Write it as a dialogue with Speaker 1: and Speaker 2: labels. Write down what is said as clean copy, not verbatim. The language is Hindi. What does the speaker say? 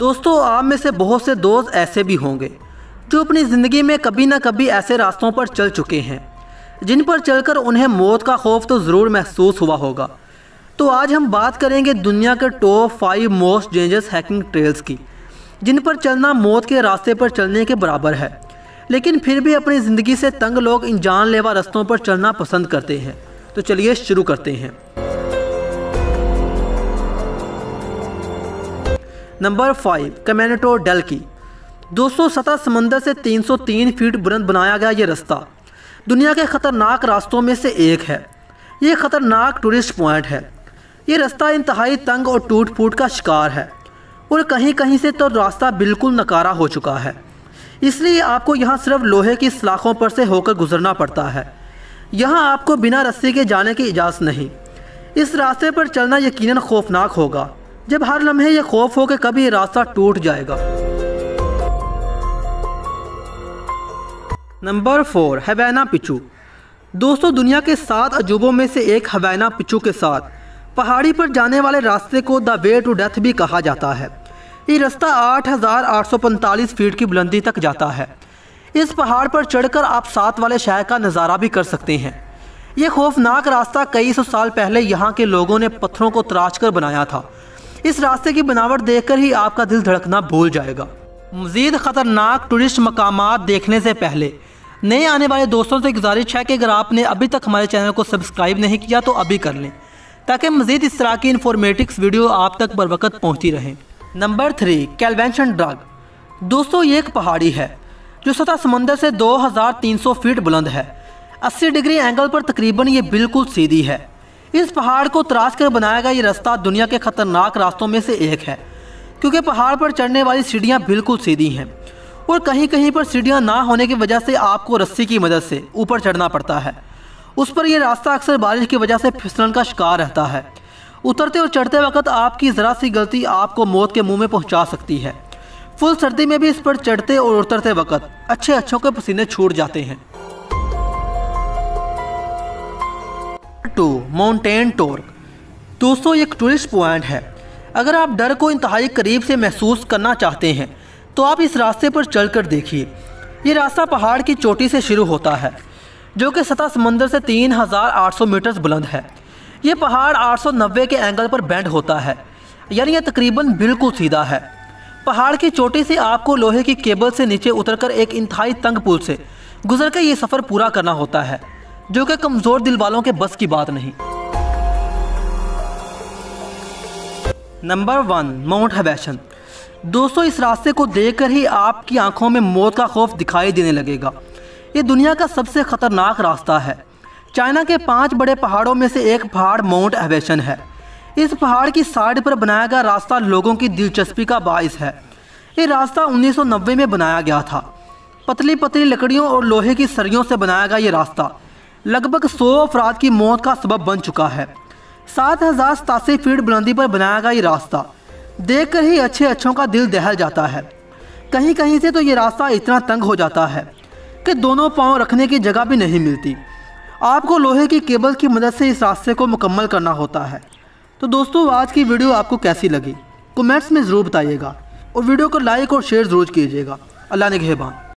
Speaker 1: दोस्तों, आप में से बहुत से दोस्त ऐसे भी होंगे जो अपनी ज़िंदगी में कभी ना कभी ऐसे रास्तों पर चल चुके हैं जिन पर चलकर उन्हें मौत का खौफ तो ज़रूर महसूस हुआ होगा। तो आज हम बात करेंगे दुनिया के top 5 most dangerous hiking trails की, जिन पर चलना मौत के रास्ते पर चलने के बराबर है, लेकिन फिर भी अपनी ज़िंदगी से तंग लोग इन जानलेवा रास्तों पर चलना पसंद करते हैं। तो चलिए शुरू करते हैं। नंबर 5, कैमिनो डेल की। दोस्तों, सतह समंदर से 303 फीट बुलंद बनाया गया ये रास्ता दुनिया के ख़तरनाक रास्तों में से एक है। ये ख़तरनाक टूरिस्ट पॉइंट है। ये रास्ता इंतहाई तंग और टूट फूट का शिकार है और कहीं कहीं से तो रास्ता बिल्कुल नकारा हो चुका है। इसलिए आपको यहाँ सिर्फ लोहे की सलाखों पर से होकर गुजरना पड़ता है। यहाँ आपको बिना रस्सी के जाने की इजाज़त नहीं। इस रास्ते पर चलना यकीनन खौफनाक होगा, जब हर लम्हे ये खौफ हो कि कभी ये रास्ता टूट जाएगा। नंबर 4, हवाना पिचू। दोस्तों, दुनिया के 7 अजूबों में से एक हवाना पिचू के साथ पहाड़ी पर जाने वाले रास्ते को द वे टू डेथ भी कहा जाता है। ये रास्ता 8,845 फीट की बुलंदी तक जाता है। इस पहाड़ पर चढ़कर आप 7 वाले शहर का नज़ारा भी कर सकते हैं। ये खौफनाक रास्ता कई सौ साल पहले यहाँ के लोगों ने पत्थरों को तराश कर बनाया था। इस रास्ते की बनावट देखकर ही आपका दिल धड़कना भूल जाएगा। मज़ीद ख़तरनाक टूरिस्ट मकामात देखने से पहले नए आने वाले दोस्तों से गुजारिश है कि अगर आपने अभी तक हमारे चैनल को सब्सक्राइब नहीं किया तो अभी कर लें, ताकि मज़ीद इस तरह की इन्फॉर्मेटिव वीडियो आप तक बर वक्त पहुँचती रहें। नंबर 3, कैल्वेशन ड्रग। दोस्तों, ये एक पहाड़ी है जो सतह समंदर से 2300 फीट बुलंद है। 80 डिग्री एंगल पर तकरीबन ये बिल्कुल सीधी है। इस पहाड़ को तराश कर बनाया गया ये रास्ता दुनिया के ख़तरनाक रास्तों में से एक है, क्योंकि पहाड़ पर चढ़ने वाली सीढ़ियाँ बिल्कुल सीधी हैं और कहीं कहीं पर सीढ़ियाँ ना होने की वजह से आपको रस्सी की मदद से ऊपर चढ़ना पड़ता है। उस पर यह रास्ता अक्सर बारिश की वजह से फिसलन का शिकार रहता है। उतरते और चढ़ते वक्त आपकी ज़रा सी गलती आपको मौत के मुँह में पहुँचा सकती है। फुल सर्दी में भी इस पर चढ़ते और उतरते वक्त अच्छों के पसीने छूट जाते हैं। 2, माउंटेन टॉर्क। दोस्तों, ये एक टूरिस्ट पॉइंट है। अगर आप डर को इंतहाई करीब से महसूस करना चाहते हैं तो आप इस रास्ते पर चलकर देखिए। ये रास्ता पहाड़ की चोटी से शुरू होता है, जो कि सतह समंदर से 3,800 मीटर बुलंद है। ये पहाड़ 890 के एंगल पर बेंड होता है, यानी यह तकरीबन बिल्कुल सीधा है। पहाड़ की चोटी से आपको लोहे की केबल से नीचे उतरकर एक इंतहाई तंग पुल से गुजर कर ये सफ़र पूरा करना होता है, जो कि कमज़ोर दिल वालों के बस की बात नहीं। नंबर 1, माउंट हवेशन। दोस्तों, इस रास्ते को देखकर ही आपकी आंखों में मौत का खौफ दिखाई देने लगेगा। ये दुनिया का सबसे ख़तरनाक रास्ता है। चाइना के 5 बड़े पहाड़ों में से एक पहाड़ माउंट हवेशन है। इस पहाड़ की साइड पर बनाया गया रास्ता लोगों की दिलचस्पी का बाइस है। ये रास्ता 1990 में बनाया गया था। पतली पतली लकड़ियों और लोहे की सरियों से बनाया गया ये रास्ता लगभग 100 अफराद की मौत का सबब बन चुका है। 7,087 फीट बुलंदी पर बनाया गया ये रास्ता देखकर ही अच्छों का दिल दहल जाता है। कहीं कहीं से तो ये रास्ता इतना तंग हो जाता है कि दोनों पाँव रखने की जगह भी नहीं मिलती। आपको लोहे की केबल की मदद से इस रास्ते को मुकम्मल करना होता है। तो दोस्तों, आज की वीडियो आपको कैसी लगी कमेंट्स में ज़रूर बताइएगा और वीडियो को लाइक और शेयर ज़रूर कीजिएगा। अल्लाह निगहबान।